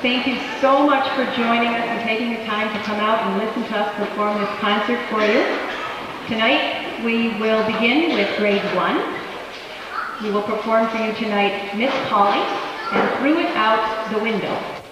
Thank you so much for joining us and taking the time to come out and listen to us perform this concert for you. Tonight we will begin with grade 1. We will perform for you tonight Miss Polly and Threw It Out the Window.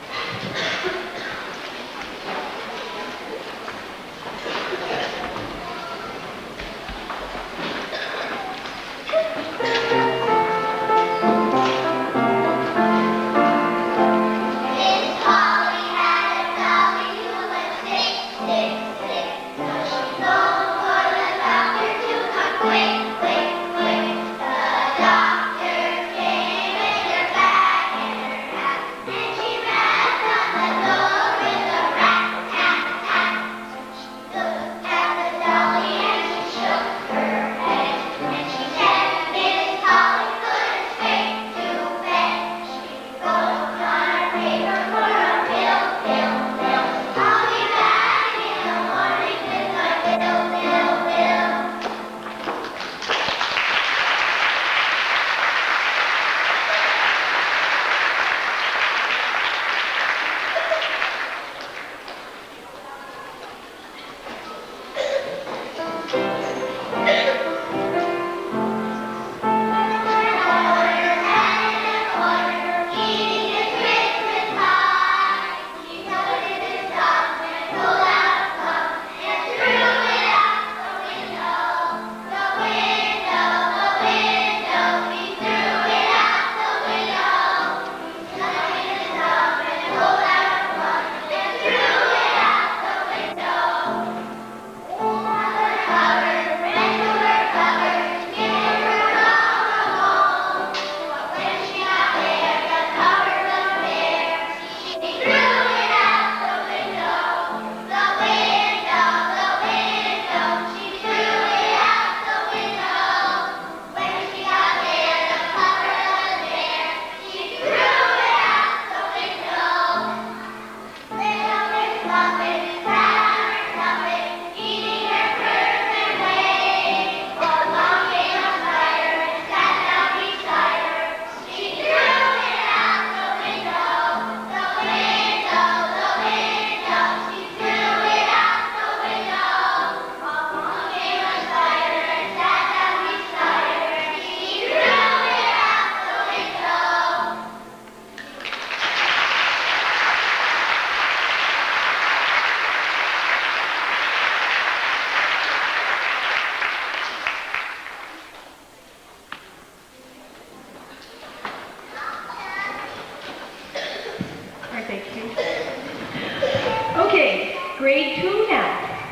Okay, grade 2 now.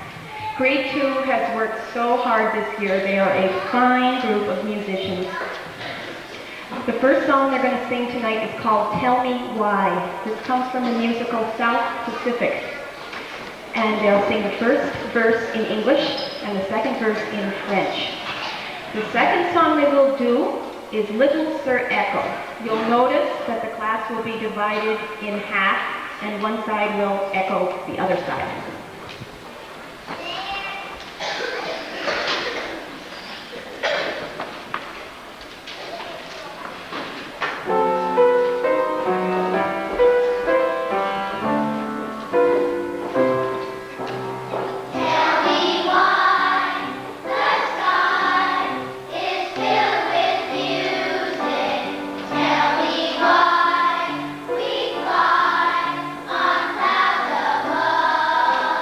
Grade 2 has worked so hard this year. They are a fine group of musicians. The first song they're going to sing tonight is called Tell Me Why. This comes from the musical South Pacific. And they'll sing the first verse in English and the second verse in French. The second song they will do is Little Sir Echo. You'll notice that the class will be divided in half, and one side will echo the other side. Why we fly on clouds above.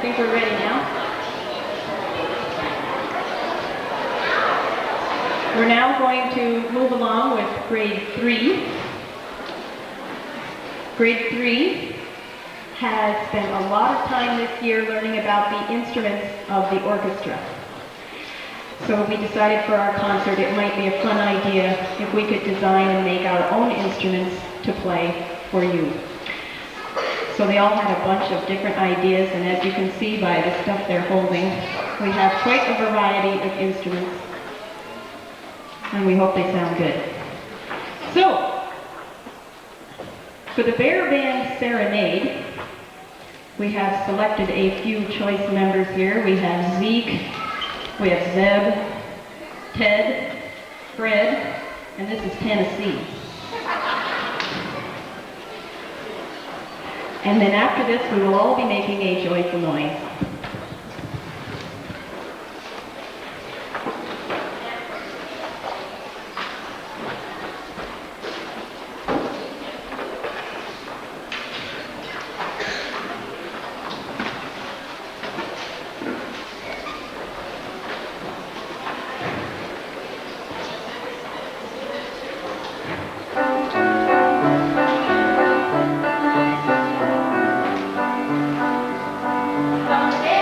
think we're ready now. We're now going to move along with grade 3. Grade 3 has spent a lot of time this year learning about the instruments of the orchestra. So we decided for our concert it might be a fun idea if we could design and make our own instruments to play for you. So they all had a bunch of different ideas, and as you can see by the stuff they're holding, we have quite a variety of instruments, and we hope they sound good. So, for the Bear Band Serenade, we have selected a few choice members here. We have Zeke, we have Zeb, Ted, Fred, and this is Tennessee. And then after this, we will all be making a joyful noise. Someday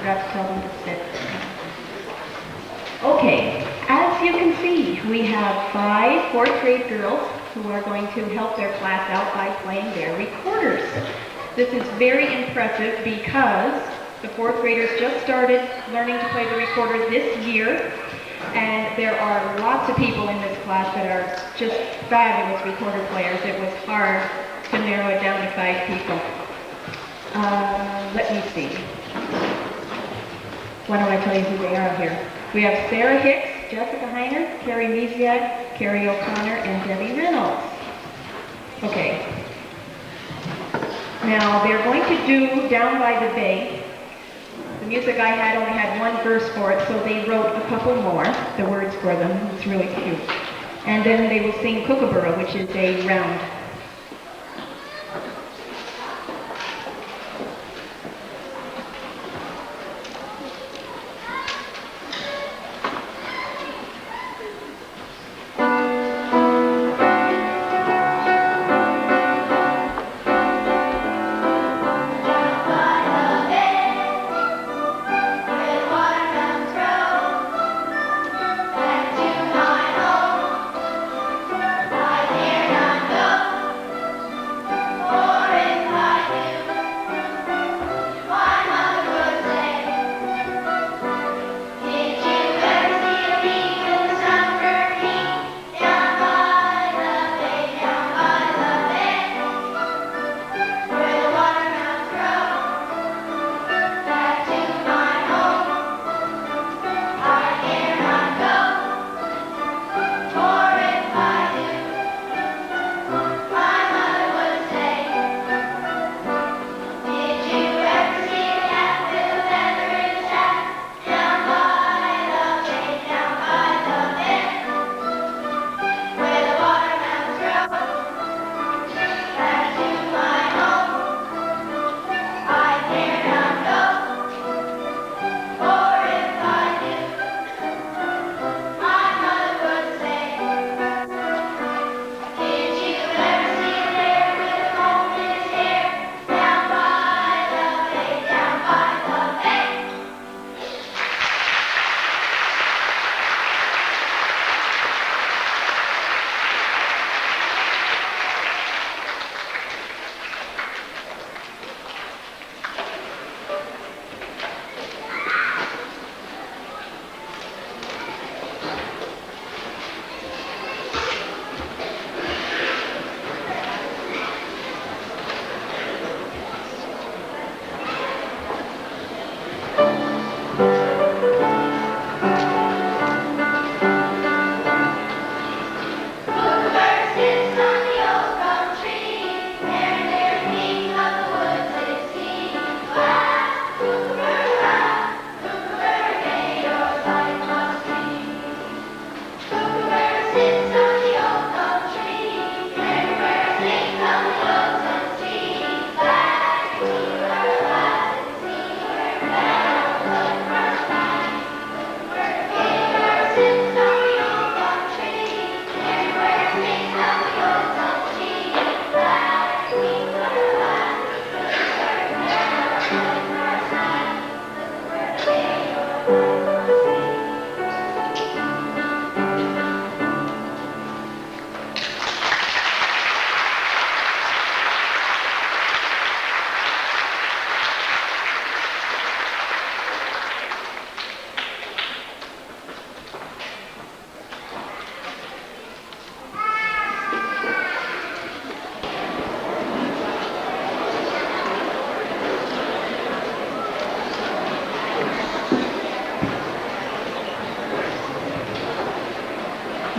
forgot to tell them to sit. Okay, as you can see, we have 5 fourth grade girls who are going to help their class out by playing their recorders. This is very impressive because the fourth graders just started learning to play the recorder this year, and there are lots of people in this class that are just fabulous recorder players. It was hard to narrow it down to 5 people. Let me see. Why don't I tell you who they are here? We have Sarah Hicks, Jessica Heiner, Carrie Mesiak, Carrie O'Connor, and Debbie Reynolds. Okay. Now, they're going to do Down by the Bay. The music I had only had 1 verse for it, so they wrote a couple more, the words for them. It's really cute. And then they will sing Kookaburra, which is a round.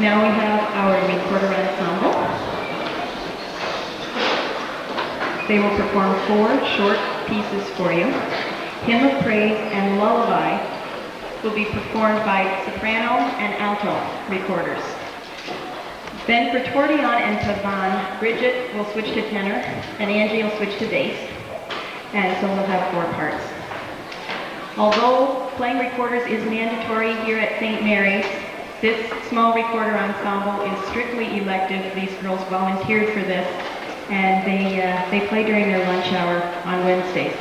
Now we have our recorder ensemble. They will perform 4 short pieces for you. Hymn of Praise and Lullaby will be performed by soprano and alto recorders. Then for Tortion and Pavan, Bridget will switch to tenor and Angie will switch to bass. And so we'll have 4 parts. Although playing recorders is mandatory here at St. Mary's, this small recorder ensemble is strictly elective. These girls volunteered for this, and they play during their lunch hour on Wednesdays.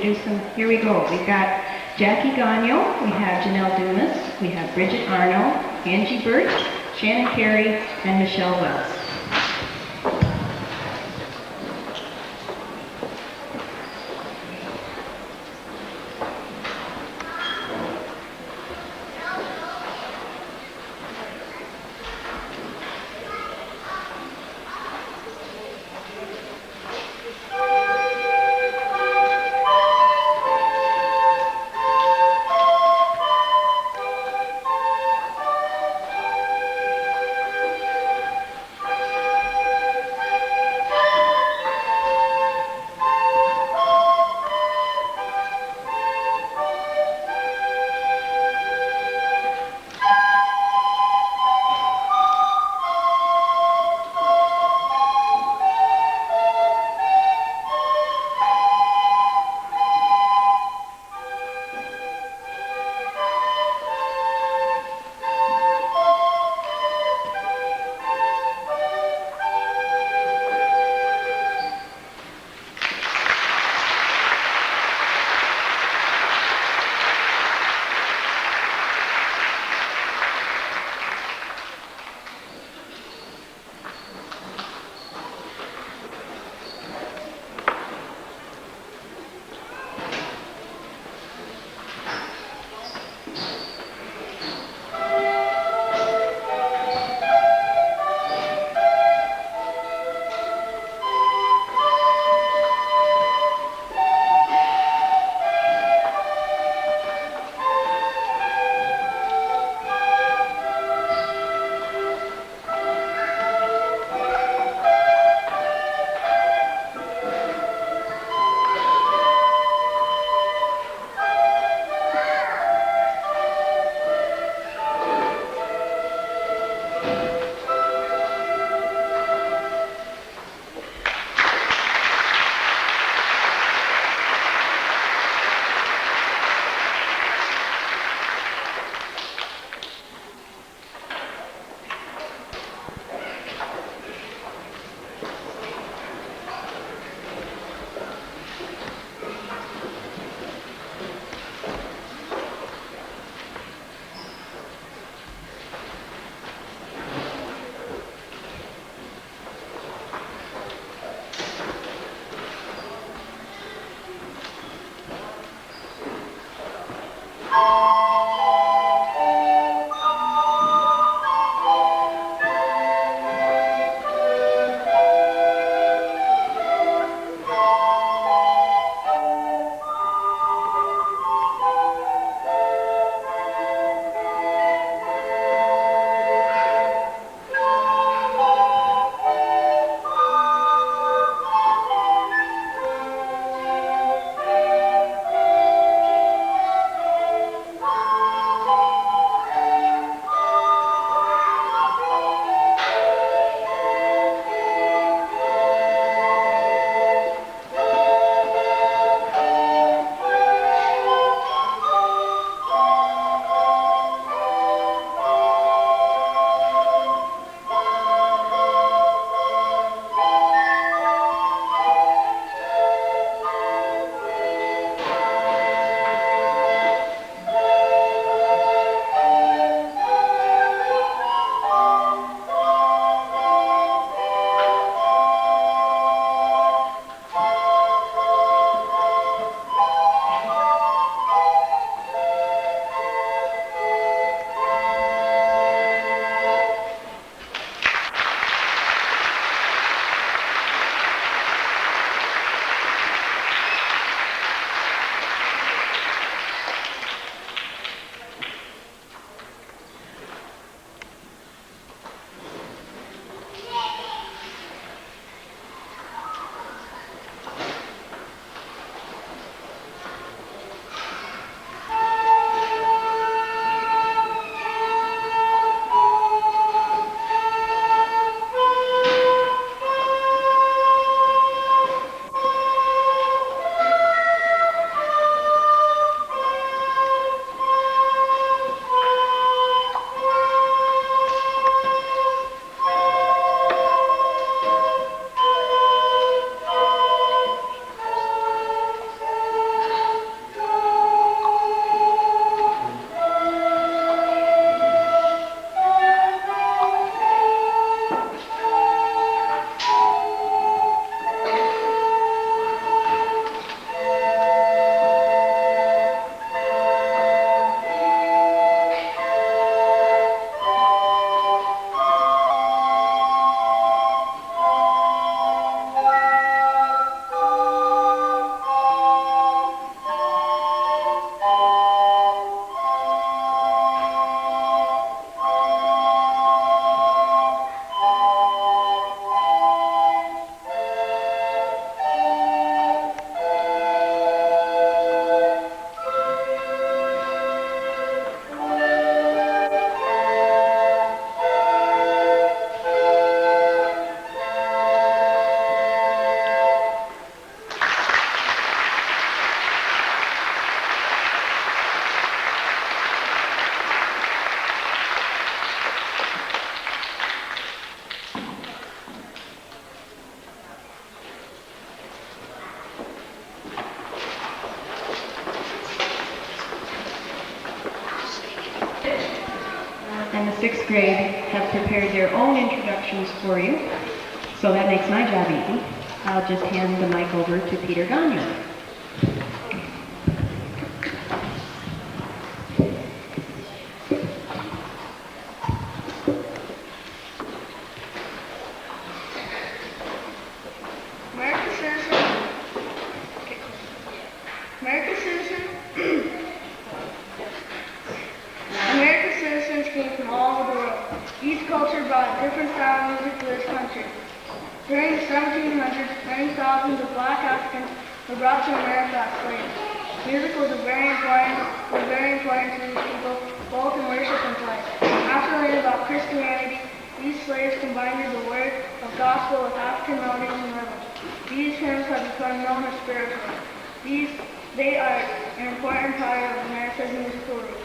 introduce them. Here we go. We've got Jackie Gagno, we have Janelle Dumas, we have Bridget Arno, Angie Birch, Shannon Carey, and Michelle Wells. and the 6th grade have prepared their own introductions for you, so that makes my job easy. I'll just hand the mic over to Peter Gagnon. American citizens came from all over the world. Each culture brought a different style of music to this country. During the 1700s, many thousands of black Africans were brought to America as slaves. Music was very important to these people, both in worship and play. After learning about Christianity, these slaves combined the word of gospel with African melodies and rhythms. These hymns have become known as spirituals. They are an important part of America's musical roots.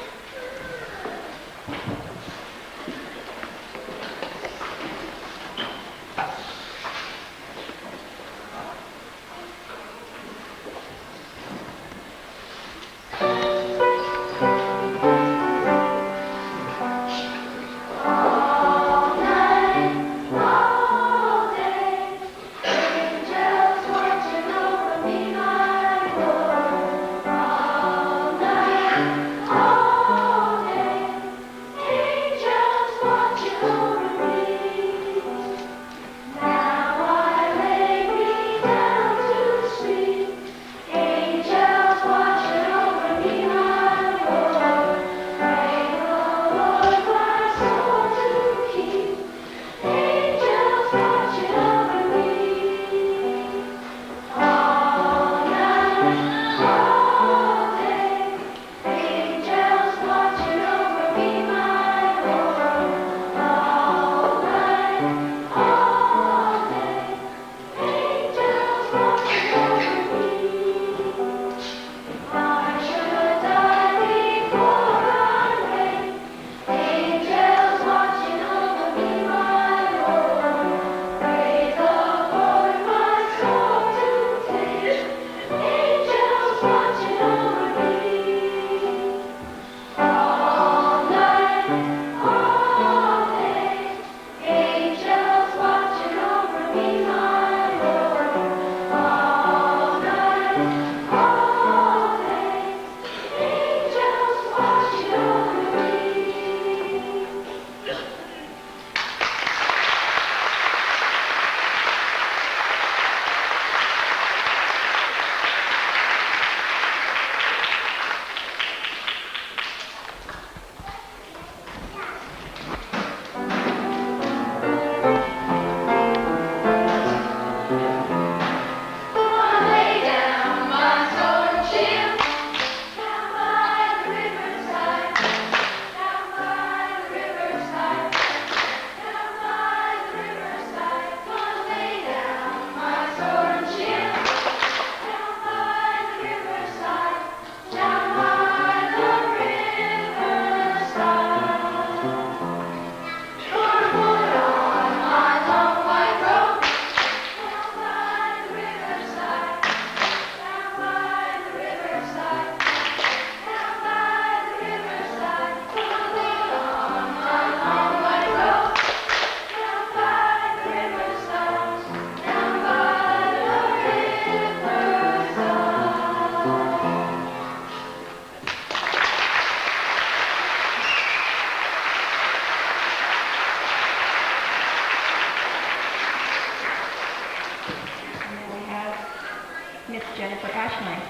Miss Jennifer Ashline.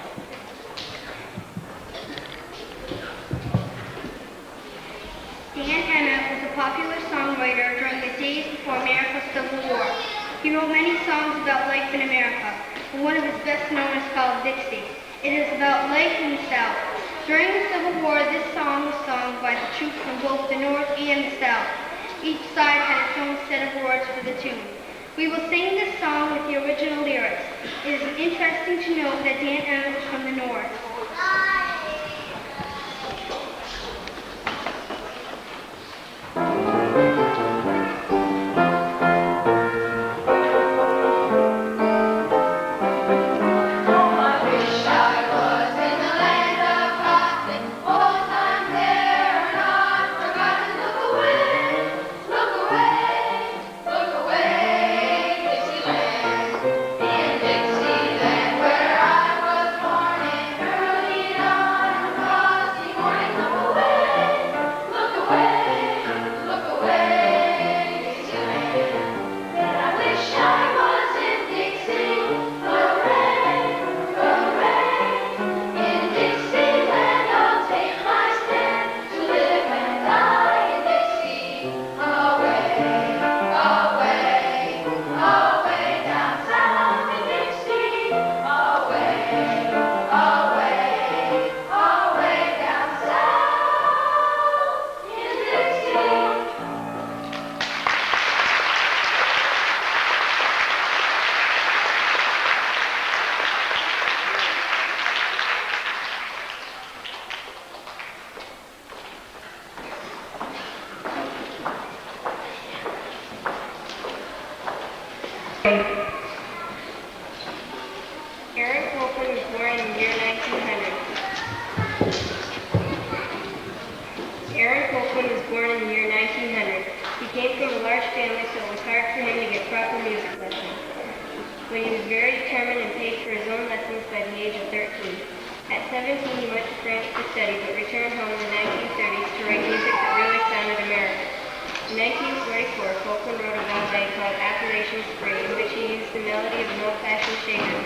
Dan Emmett was a popular songwriter during the days before America's Civil War. He wrote many songs about life in America, and one of his best known is called Dixie. It is about life in the South. During the Civil War, this song was sung by the troops from both the North and the South. Each side had its own set of words for the tune. We will sing this song with the original lyrics. It is interesting to note that Dan Emmett was from the North. Away. came from a large family, so it was hard for him to get proper music lessons. But he was very determined and paid for his own lessons by the age of 13. At 17, he went to France to study, but returned home in the 1930s to write music that really sounded American. In 1944, Folkman wrote a ballet called Appalachian Spring, in which he used the melody of an old-fashioned shaker.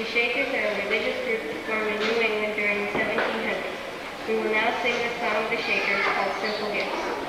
The Shakers are a religious group that formed in New England during the 1700s. We will now sing the song of the Shakers called Simple Gifts.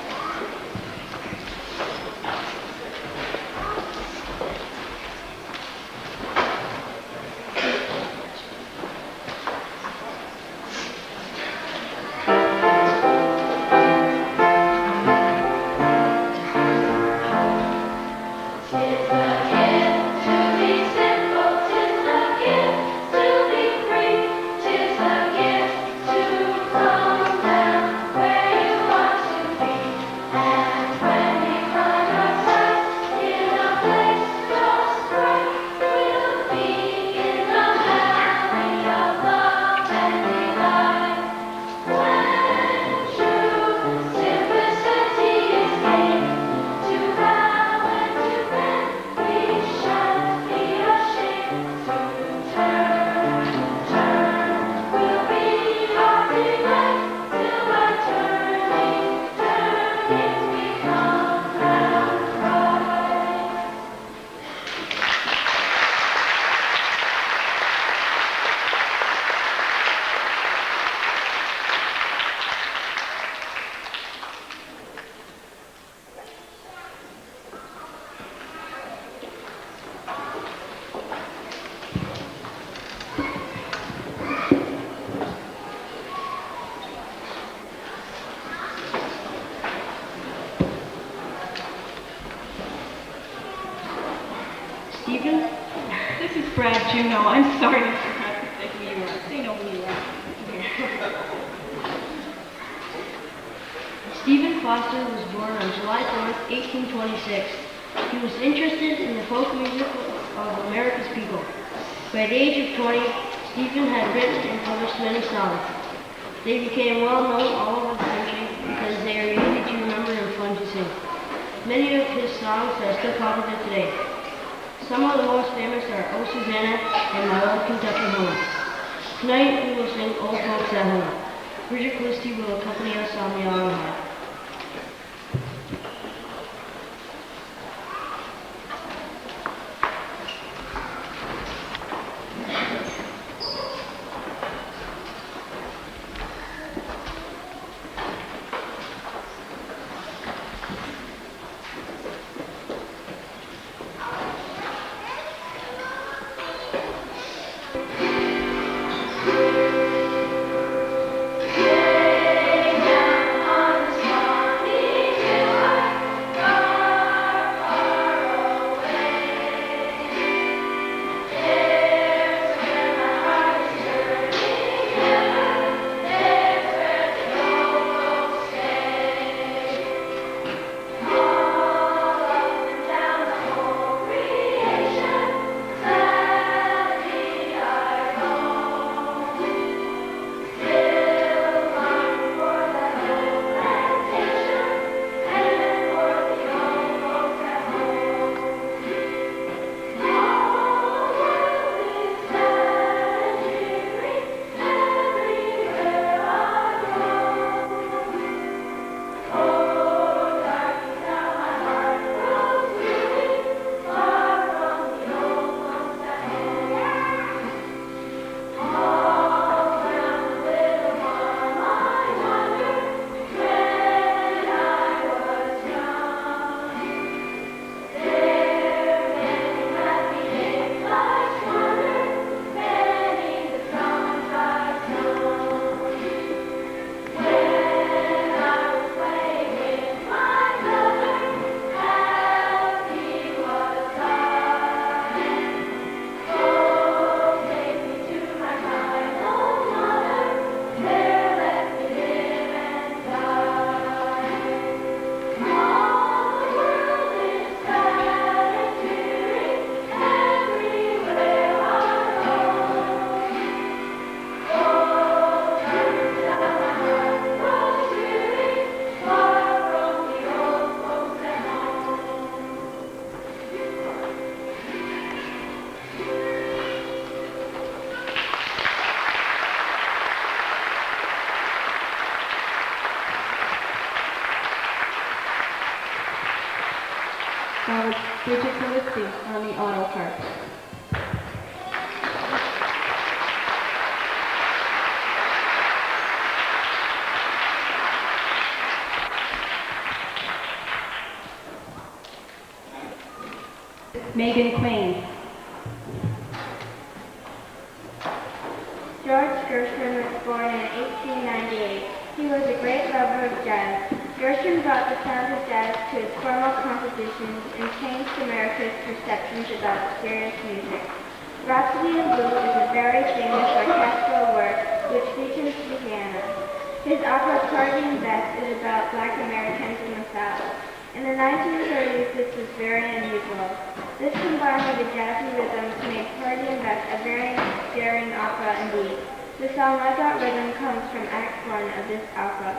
Stephen, this is Brad Juno. I'm sorry I forgot to say who you are. Say no who you are. Stephen Foster was born on July 4th, 1826. He was interested in the folk music of America's people. By the age of 20, Stephen had written and published many songs. They became well known all over the country because they are easy to remember and fun to sing. Many of his songs are still popular today. Some of the most famous are Oh Susanna and My Old Kentucky Home. Tonight we will sing Old Folks at Home. Bridget Christie will accompany us on the automobile. On the That was Bridget Gillespie on the auto part. Megan Quain. George Gershwin was born in 1898. He was a great lover of jazz. Gershwin brought the sound of jazz to his formal compositions and changed America's perceptions about serious music. Rhapsody in Blue is a very famous orchestral work which features the piano. His opera Porgy and Bess is about Black Americans in the South. In the 1930s, this was very unusual. This combined with the jazzy rhythms made Porgy and Bess a very daring opera indeed. The song I Got Rhythm comes from Act 1 of this opera.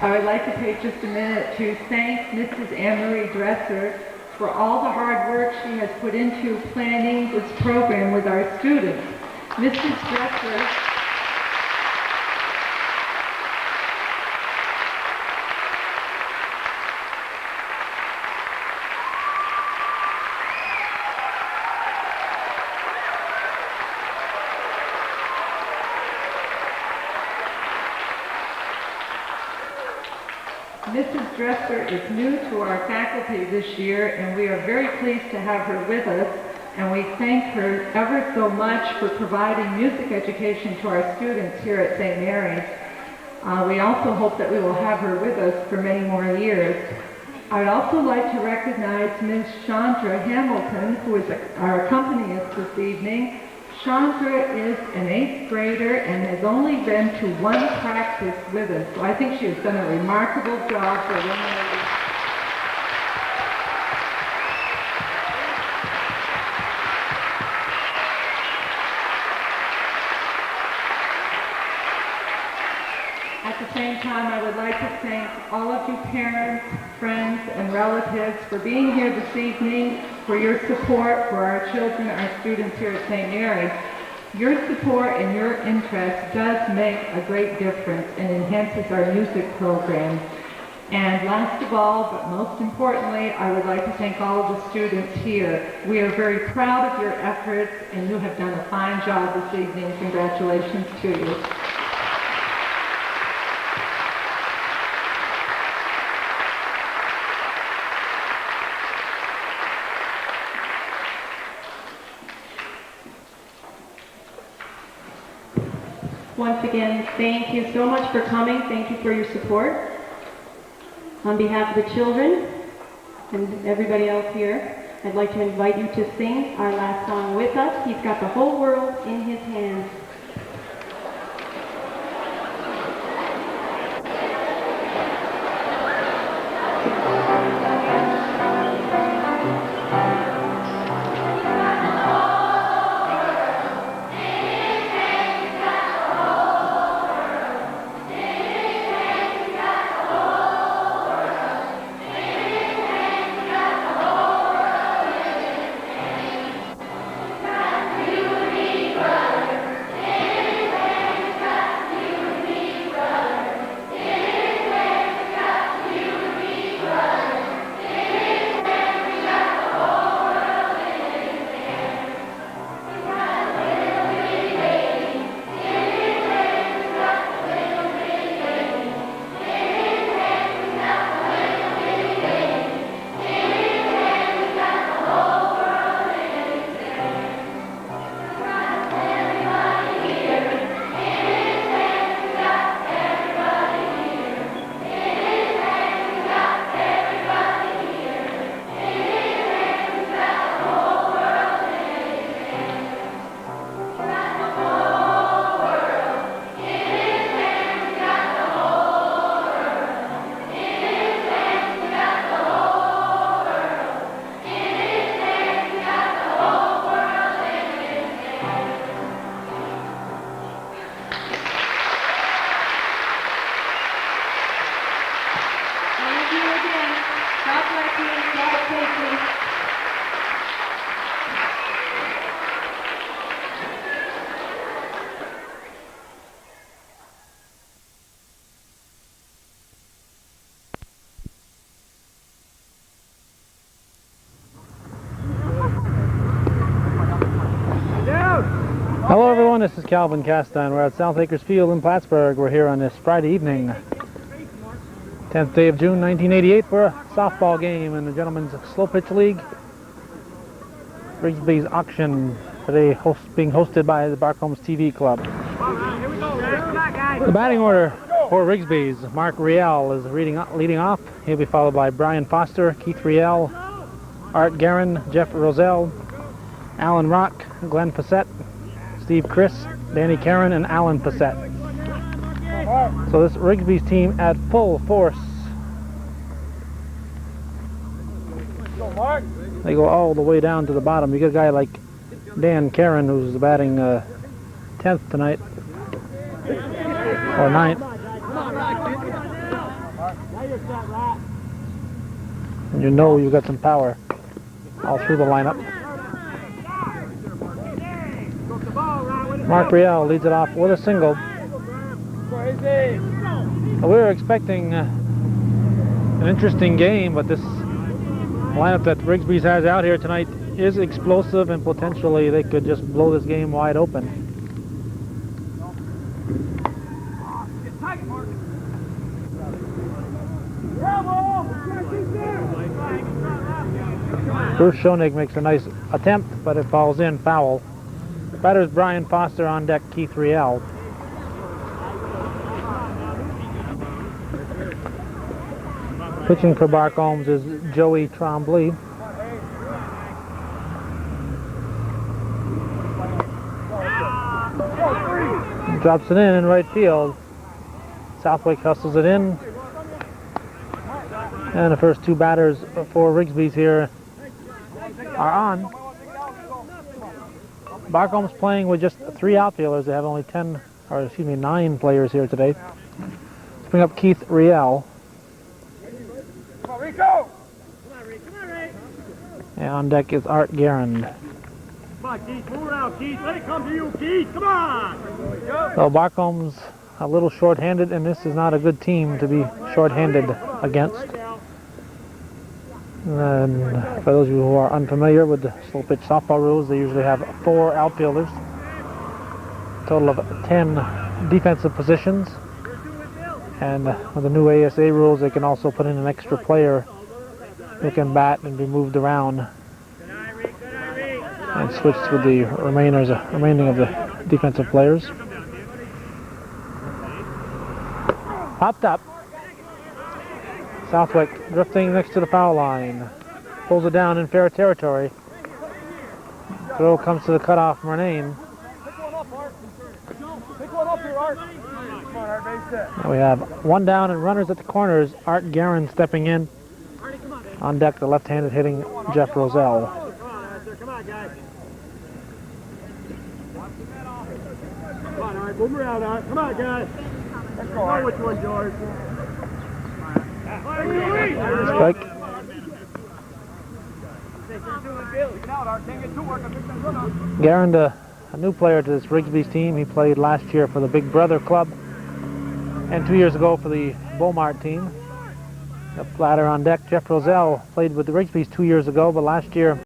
I would like to take just a minute to thank Mrs. Anne-Marie Dresser for all the hard work she has put into planning this program with our students. Mrs. Dresser Mrs. Dresser is new to our faculty this year, and we are very pleased to have her with us, and we thank her ever so much for providing music education to our students here at St. Mary's. We also hope that we will have her with us for many more years. I would also like to recognize Ms. Chandra Hamilton, who is our accompanist this evening. Chandra is an 8th grader and has only been to one practice with us, so I think she has done a remarkable job for a young lady. At the same time, I would like to thank all of you parents, friends, and relatives for being here this evening, for your support for our children, our students here at St. Mary's. Your support and your interest does make a great difference and enhances our music program. And last of all, but most importantly, I would like to thank all of the students here. We are very proud of your efforts, and you have done a fine job this evening. Congratulations to you. Once again, thank you so much for coming. Thank you for your support. On behalf of the children and everybody else here, I'd like to invite you to sing our last song with us. He's got the whole world in his hands. Brother, Thank you again. God bless you. God bless you. Hello everyone, this is Calvin Castine. We're at South Acres Field in Plattsburgh. We're here on this Friday evening, 10th day of June 1988, for a softball game in the Gentlemen's Slow Pitch League. Rigsby's auction today being hosted by the Barcombs TV Club. The batting order for Rigsby's: Mark Riel is leading off. He'll be followed by Brian Foster, Keith Riel, Art Guerin, Jeff Roselle, Alan Rock, Glenn Passett, Steve Chris, Danny Karen, and Alan Passett. So this Rigsby's team at full force. They go all the way down to the bottom. You get a guy like Dan Karen, who's batting 10th tonight, or 9th. And you know you've got some power all through the lineup. Mark Riel leads it off with a single. We were expecting an interesting game, but this lineup that Rigsby's has out here tonight is explosive, and potentially they could just blow this game wide open. Bruce Schoenig makes a nice attempt, but it falls in foul. Batters Brian Foster, on deck Keith Riel. Pitching for Barcombs is Joey Trombley. Drops it in right field. Southwick hustles it in. And the first two batters for Rigsby's here are on. Barcomb's playing with just 3 outfielders. They have only 9 players here today. Let's bring up Keith Riel. And on deck is Art Guerin. Come on, Keith, move around, Keith. Let it come to you, Keith. Come on. So Barcomb's a little short-handed, and this is not a good team to be short-handed against. And for those of you who are unfamiliar with the slow pitch softball rules, they usually have 4 outfielders, a total of 10 defensive positions, and with the new ASA rules they can also put in an extra player who can bat and be moved around and switched with the remaining of the defensive players. Popped up. Southwick drifting next to the foul line. Pulls it down in fair territory. Throw comes to the cutoff Murnane. We have 1 down and runners at the corners. Art Guerin stepping in. On deck, the left-handed hitting Jeff Roselle. Come on, guys. Come on, Art. Move around, Art. Come on, guys. Let's go, Art. Which one's yours? Strike. Guerin, a new player to this Rigsby's team. He played last year for the Big Brother Club and 2 years ago for the Beaumont team. The batter on deck, Jeff Roselle, played with the Rigsby's 2 years ago, but last year